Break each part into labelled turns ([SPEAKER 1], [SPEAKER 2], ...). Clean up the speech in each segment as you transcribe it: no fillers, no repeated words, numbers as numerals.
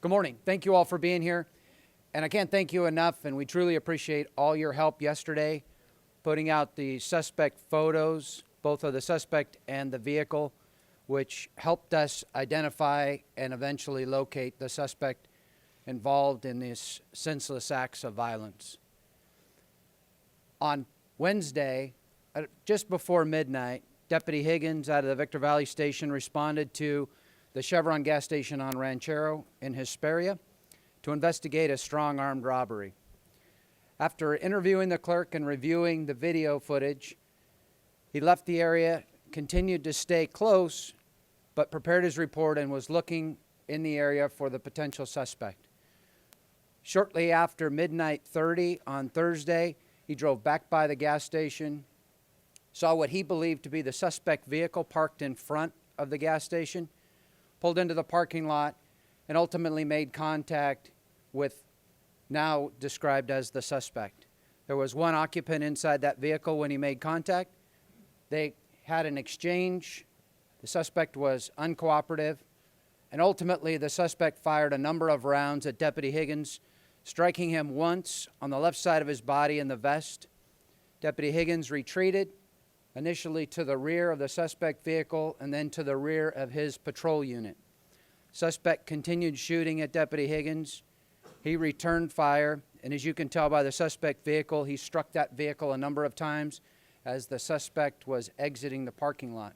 [SPEAKER 1] Good morning. Thank you all for being here. And I can't thank you enough, and we truly appreciate all your help yesterday putting out the suspect photos, both of the suspect and the vehicle, which helped us identify and eventually locate the suspect involved in these senseless acts of violence. On Wednesday, just before midnight, Deputy Higgins out of the Victor Valley Station responded to the Chevron gas station on Ranchero in Hesperia to investigate a strong armed robbery. After interviewing the clerk and reviewing the video footage, he left the area, continued to stay close, but prepared his report and was looking in the area for the potential suspect. Shortly after midnight 30 on Thursday, he drove back by the gas station, saw what he believed to be the suspect vehicle parked in front of the gas station, pulled into the parking lot, and ultimately made contact with now described as the suspect. There was one occupant inside that vehicle when he made contact. They had an exchange. The suspect was uncooperative, and ultimately the suspect fired a number of rounds at Deputy Higgins, striking him once on the left side of his body in the vest. Deputy Higgins retreated, initially to the rear of the suspect vehicle and then to the rear of his patrol unit. Suspect continued shooting at Deputy Higgins. He returned fire, and as you can tell by the suspect vehicle, he struck that vehicle a number of times as the suspect was exiting the parking lot.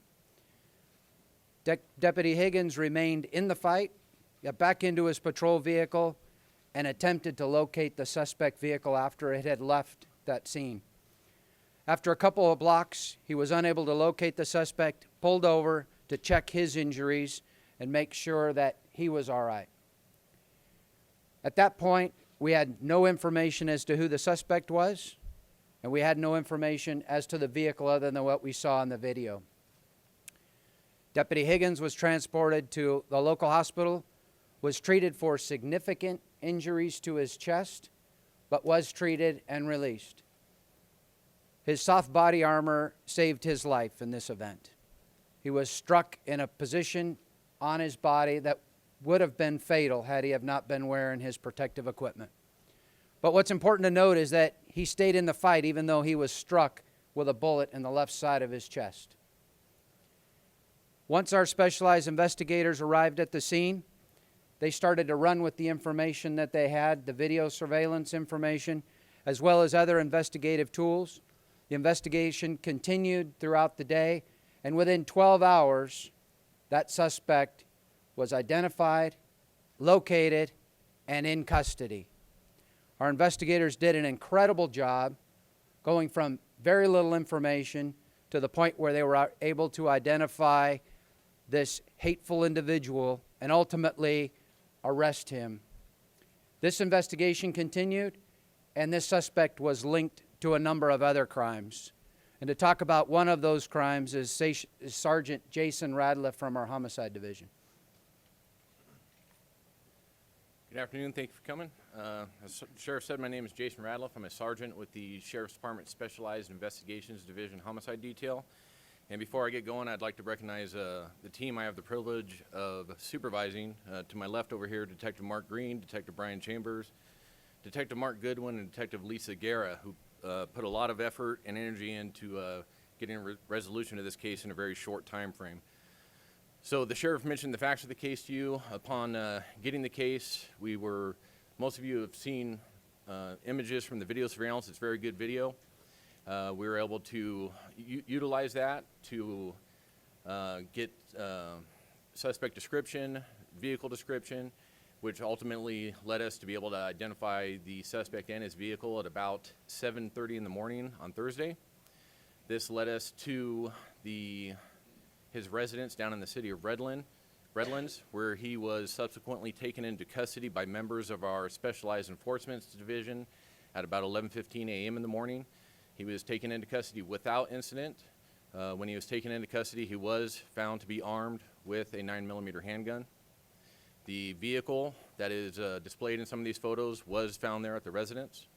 [SPEAKER 1] Deputy Higgins remained in the fight, got back into his patrol vehicle, and attempted to locate the suspect vehicle after it had left that scene. After a couple of blocks, he was unable to locate the suspect, pulled over to check his injuries and make sure that he was all right. At that point, we had no information as to who the suspect was, and we had no information as to the vehicle other than what we saw in the video. Deputy Higgins was transported to the local hospital, was treated for significant injuries to his chest, but was treated and released. His soft body armor saved his life in this event. He was struck in a position on his body that would have been fatal had he have not been wearing his protective equipment. But what's important to note is that he stayed in the fight even though he was struck with a bullet in the left side of his chest. Once our specialized investigators arrived at the scene, they started to run with the information that they had, the video surveillance information, as well as other investigative tools. The investigation continued throughout the day, and within 12 hours, that suspect was identified, located, and in custody. Our investigators did an incredible job going from very little information to the point where they were able to identify this hateful individual and ultimately arrest him. This investigation continued, and this suspect was linked to a number of other crimes. And to talk about one of those crimes is Sergeant Jason Radliff from our Homicide Division.
[SPEAKER 2] Good afternoon. Thank you for coming. As the Sheriff said, my name is Jason Radliff. I'm a sergeant with the Sheriff's Department Specialized Investigations Division Homicide Detail. And before I get going, I'd like to recognize the team I have the privilege of supervising. To my left over here, Detective Mark Green, Detective Brian Chambers, Detective Mark Goodwin, and Detective Lisa Guerra, who put a lot of effort and energy into getting a resolution of this case in a very short time frame. So the sheriff mentioned the facts of the case to you. Upon getting the case, most of you have seen images from the video surveillance. It's very good video. We were able to utilize that to get suspect description, vehicle description, which ultimately led us to be able to identify the suspect and his vehicle at about 7:30 in the morning on Thursday. This led us to his residence down in the city of Redlands, where he was subsequently taken into custody by members of our Specialized Enforcement Division at about 11:15 a.m. in the morning. He was taken into custody without incident. When he was taken into custody, he was found to be armed with a 9mm handgun. The vehicle that is displayed in some of these photos was found there at the residence,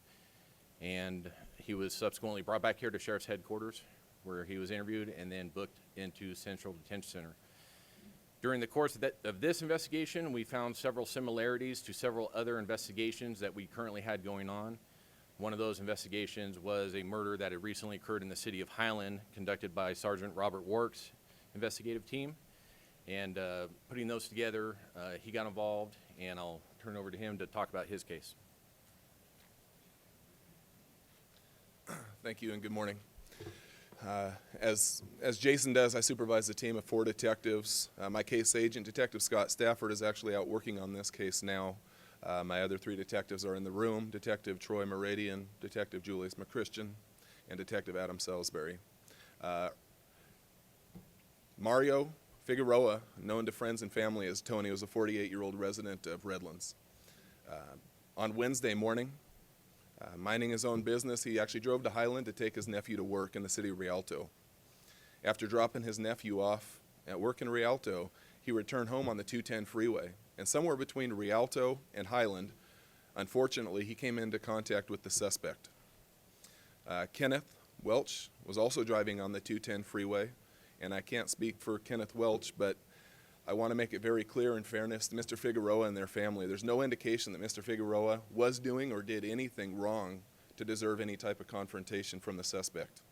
[SPEAKER 2] and he was subsequently brought back here to Sheriff's Headquarters, where he was interviewed and then booked into Central Detention Center. During the course of this investigation, we found several similarities to several other investigations that we currently had going on. One of those investigations was a murder that had recently occurred in the city of Highland, conducted by Sergeant Robert Wark's investigative team. And putting those together, he got involved, and I'll turn it over to him to talk about his case.
[SPEAKER 3] Thank you and good morning. As Jason does, I supervise a team of 4 detectives. My case agent, Detective Scott Stafford, is actually out working on this case now. My other 3 detectives are in the room, Detective Troy Meridian, Detective Julius McChristian, and Detective Adam Salisbury. Mario Figueroa, known to friends and family as Tony, was a 48-year-old resident of Redlands. On Wednesday morning, minding his own business, he actually drove to Highland to take his nephew to work in the city of Rialto. After dropping his nephew off at work in Rialto, he returned home on the 210 freeway. And somewhere between Rialto and Highland, unfortunately, he came into contact with the suspect. Kenneth Welch was also driving on the 210 freeway, and I can't speak for Kenneth Welch, but I want to make it very clear in fairness to Mr. Figueroa and their family, there's no indication that Mr. Figueroa was doing or did anything wrong to deserve any type of confrontation from the suspect.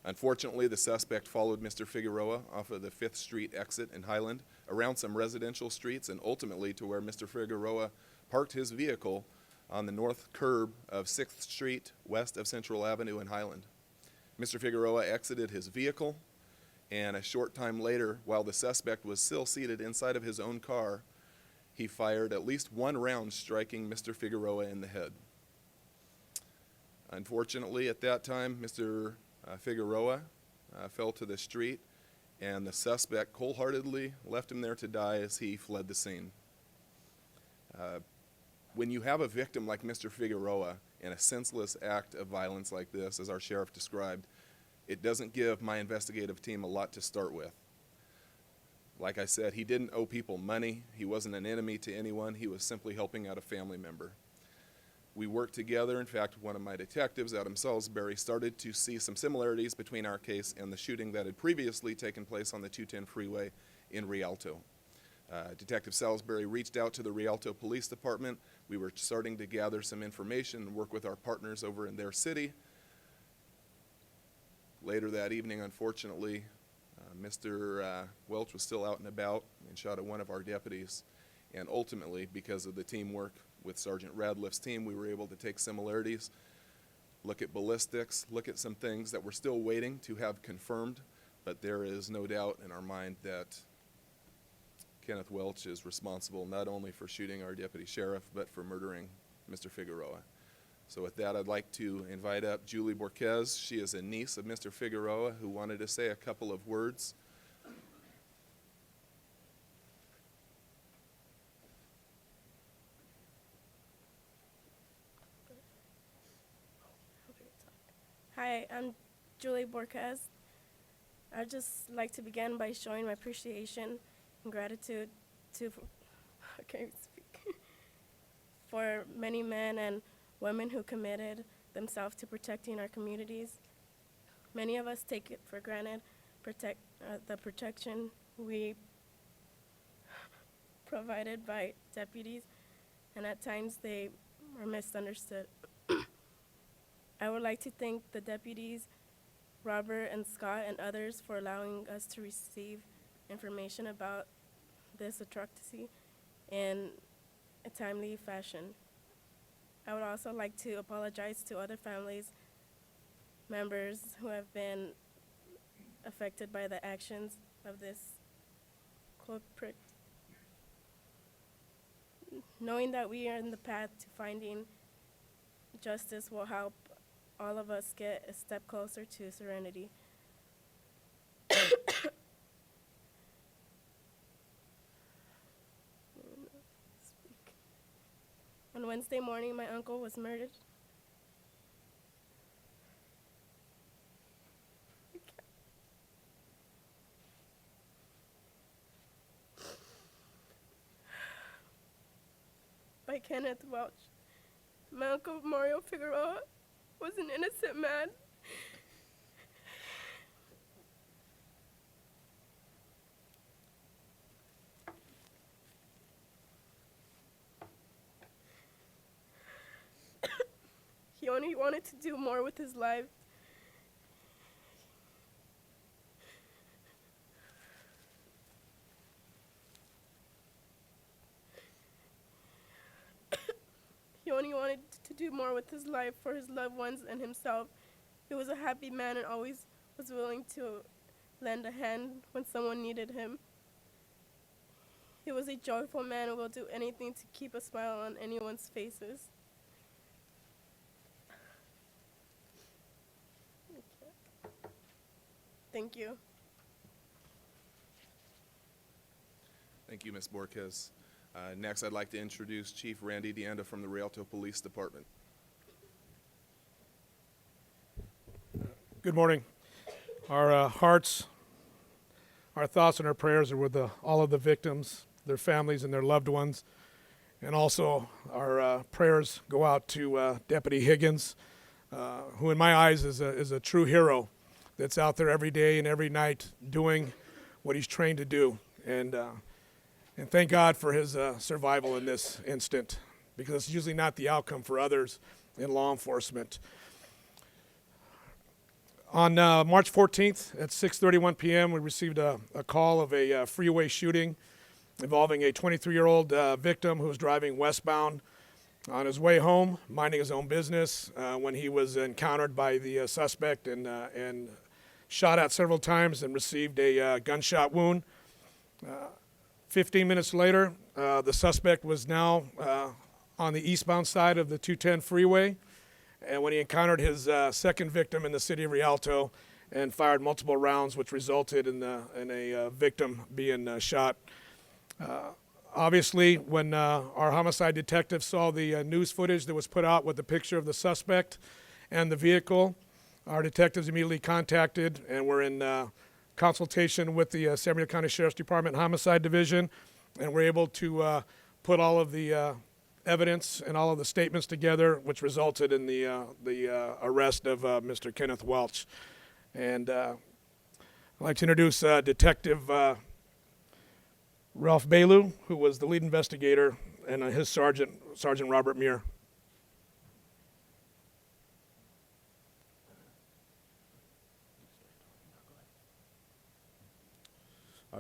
[SPEAKER 3] Unfortunately, the suspect followed Mr. Figueroa off of the 5th Street exit in Highland, around some residential streets, and ultimately to where Mr. Figueroa parked his vehicle on the north curb of 6th Street, west of Central Avenue in Highland. Mr. Figueroa exited his vehicle, and a short time later, while the suspect was still seated inside of his own car, he fired at least 1 round, striking Mr. Figueroa in the head. Unfortunately, at that time, Mr. Figueroa fell to the street, and the suspect cold-heartedly left him there to die as he fled the scene. When you have a victim like Mr. Figueroa in a senseless act of violence like this, as our sheriff described, it doesn't give my investigative team a lot to start with. Like I said, he didn't owe people money. He wasn't an enemy to anyone. He was simply helping out a family member. We worked together. In fact, one of my detectives, Adam Salisbury, started to see some similarities between our case and the shooting that had previously taken place on the 210 freeway in Rialto. Detective Salisbury reached out to the Rialto Police Department. We were starting to gather some information and work with our partners over in their city. Later that evening, unfortunately, Mr. Welch was still out and about and shot at one of our deputies. And ultimately, because of the teamwork with Sergeant Radliff's team, we were able to take similarities, look at ballistics, look at some things that we're still waiting to have confirmed, but there is no doubt in our mind that Kenneth Welch is responsible not only for shooting our deputy sheriff, but for murdering Mr. Figueroa. So with that, I'd like to invite up Julie Borquez. She is a niece of Mr. Figueroa who wanted to say a couple of words.
[SPEAKER 4] Hi, I'm Julie Borquez. I'd just like to begin by showing my appreciation and gratitude to I can't even speak, for many men and women who committed themselves to protecting our communities. Many of us take it for granted, the protection we provided by deputies, and at times they are misunderstood. I would like to thank the deputies, Robert and Scott and others, for allowing us to receive information about this atrocity in a timely fashion. I would also like to apologize to other families, members who have been affected by the actions of this culprit. Knowing that we are in the path to finding justice will help all of us get a step closer to serenity. On Wednesday morning, my uncle was murdered. By Kenneth Welch. My uncle Mario Figueroa was an innocent man. only wanted to do more with his life. He only wanted to do more with his life for his loved ones and himself. He was a happy man and always was willing to lend a hand when someone needed him. He was a joyful man who will do anything to keep a smile on anyone's faces. Thank you.
[SPEAKER 3] Thank you, Ms. Borquez. Next, I'd like to introduce Chief Randy DeAnda from the Rialto Police Department.
[SPEAKER 5] Good morning. Our hearts, our thoughts, and our prayers are with all of the victims, their families, and their loved ones. And also, our prayers go out to Deputy Higgins, who, in my eyes, is a true hero that's out there every day and every night doing what he's trained to do. And thank God for his survival in this instant, because it's usually not the outcome for others in law enforcement. On March 14th at 6:31 p.m., we received a call of a freeway shooting involving a 23-year-old victim who was driving westbound on his way home, minding his own business, when he was encountered by the suspect and shot at several times and received a gunshot wound. 15 minutes later, the suspect was now on the eastbound side of the 210 freeway, and when he encountered his second victim in the city of Rialto and fired multiple rounds, which resulted in a victim being shot. Obviously, when our homicide detectives saw the news footage that was put out with the picture of the suspect and the vehicle, our detectives immediately contacted and were in consultation with the San Bernardino County Sheriff's Department Homicide Division, and were able to put all of the evidence and all of the statements together, which resulted in the arrest of Mr. Kenneth Welch. And I'd like to introduce Detective Ralph Bailu, who was the lead investigator, and his Sergeant Robert Muir.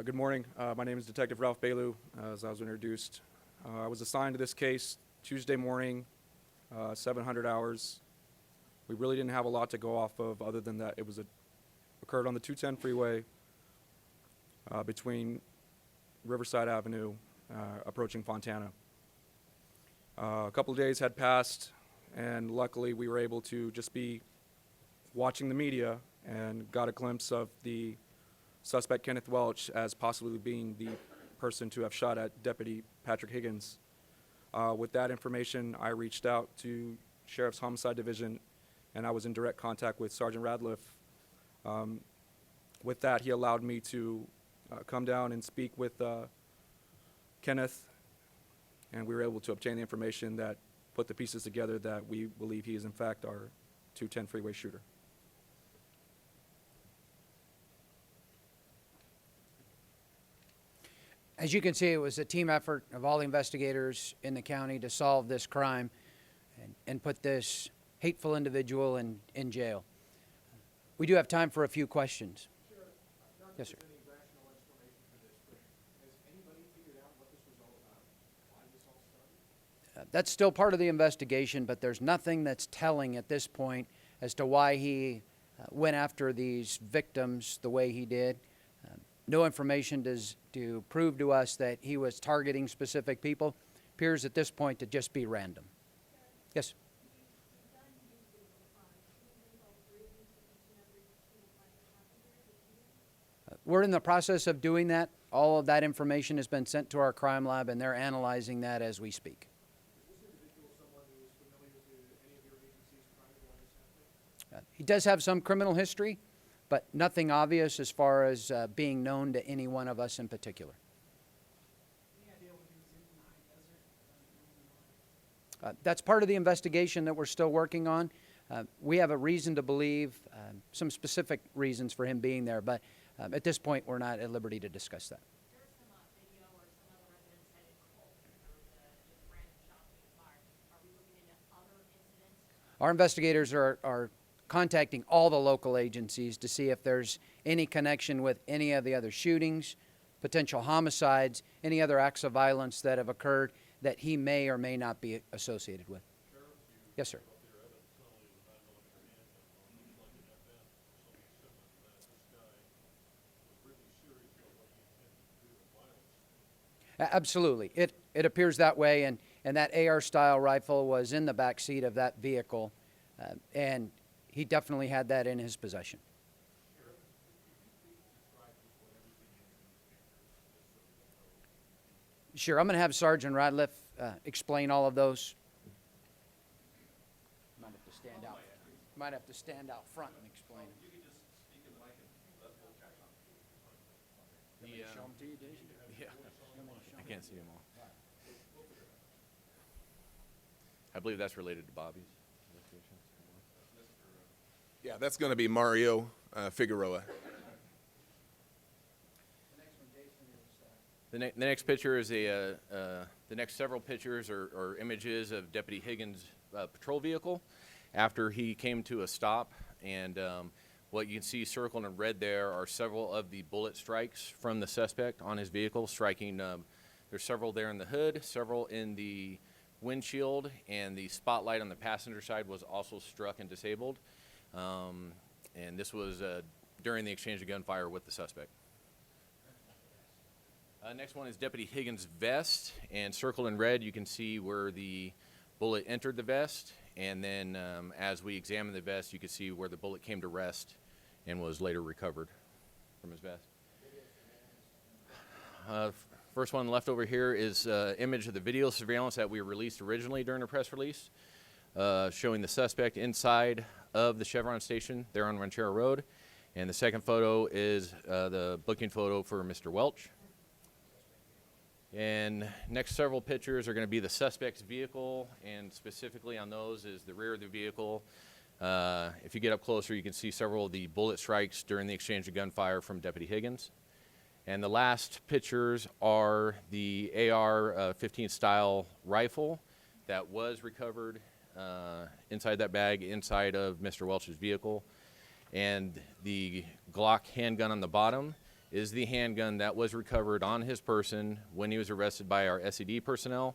[SPEAKER 6] Good morning. My name is Detective Ralph Bailu, as I was introduced. I was assigned to this case Tuesday morning, 700 hours. We really didn't have a lot to go off of other than that it occurred on the 210 freeway between Riverside Avenue approaching Fontana. A couple of days had passed, and luckily we were able to just be watching the media and got a glimpse of the suspect Kenneth Welch as possibly being the person to have shot at Deputy Patrick Higgins. With that information, I reached out to Sheriff's Homicide Division, and I was in direct contact with Sergeant Radliff. With that, he allowed me to come down and speak with Kenneth, and we were able to obtain the information that put the pieces together that we believe he is in fact our 210 freeway shooter.
[SPEAKER 1] As you can see, it was a team effort of all the investigators in the county to solve this crime and put this hateful individual in jail. We do have time for a few questions. Yes, sir. That's still part of the investigation, but there's nothing that's telling at this point as to why he went after these victims the way he did. No information to prove to us that he was targeting specific people. Appears at this point to just be random. Yes? We're in the process of doing that. All of that information has been sent to our crime lab, and they're analyzing that as we speak. He does have some criminal history, but nothing obvious as far as being known to any one of us in particular. That's part of the investigation that we're still working on. We have a reason to believe, some specific reasons for him being there, but at this point we're not at liberty to discuss that.
[SPEAKER 7] There's some video or some other evidence that it cold. There was just random shots being fired. Are we looking into other incidents?
[SPEAKER 1] Our investigators are contacting all the local agencies to see if there's any connection with any of the other shootings, potential homicides, any other acts of violence that have occurred that he may or may not be associated with. Yes, sir. Absolutely. It appears that way, and that AR-style rifle was in the back seat of that vehicle, and he definitely had that in his possession. Sure. I'm going to have Sergeant Radliff explain all of those. Might have to stand out. Might have to stand out front and explain them. Show them to you, Jason?
[SPEAKER 2] Yeah, I can't see them all. I believe that's related to Bobby's investigation.
[SPEAKER 3] Yeah, that's going to be Mario Figueroa.
[SPEAKER 2] The next picture is the next several pictures or images of Deputy Higgins' patrol vehicle after he came to a stop. And what you can see circled in red there are several of the bullet strikes from the suspect on his vehicle, striking. There's several there in the hood, several in the windshield, and the spotlight on the passenger side was also struck and disabled. And this was during the exchange of gunfire with the suspect. Next one is Deputy Higgins' vest, and circled in red you can see where the bullet entered the vest, and then as we examine the vest you can see where the bullet came to rest and was later recovered from his vest. First one left over here is image of the video surveillance that we released originally during a press release, showing the suspect inside of the Chevron station there on Ranchero Road, and the second photo is the booking photo for Mr. Welch. And next several pictures are going to be the suspect's vehicle, and specifically on those is the rear of the vehicle. If you get up closer, you can see several of the bullet strikes during the exchange of gunfire from Deputy Higgins. And the last pictures are the AR-15 style rifle that was recovered inside that bag, inside of Mr. Welch's vehicle. And the Glock handgun on the bottom is the handgun that was recovered on his person when he was arrested by our SED personnel,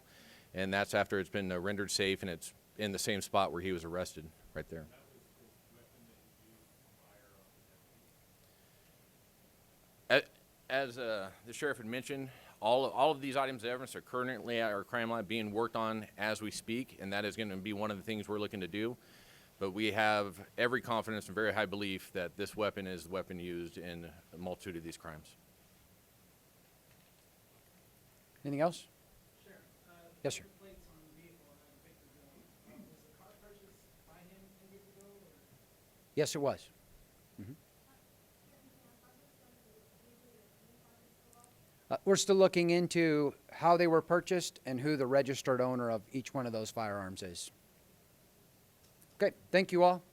[SPEAKER 2] and that's after it's been rendered safe, and it's in the same spot where he was arrested, right there. As the sheriff had mentioned, all of these items of evidence are currently at our crime lab being worked on as we speak, and that is going to be one of the things we're looking to do. But we have every confidence and very high belief that this weapon is the weapon used in a multitude of these crimes.
[SPEAKER 1] Anything else?
[SPEAKER 8] Sure.
[SPEAKER 1] Yes, sir.
[SPEAKER 8] Plates on the vehicle and then pictures of, was the car purchased by him 10 years ago? Or?
[SPEAKER 1] Yes, it was. We're still looking into how they were purchased and who the registered owner of each one of those firearms is. Okay, thank you all.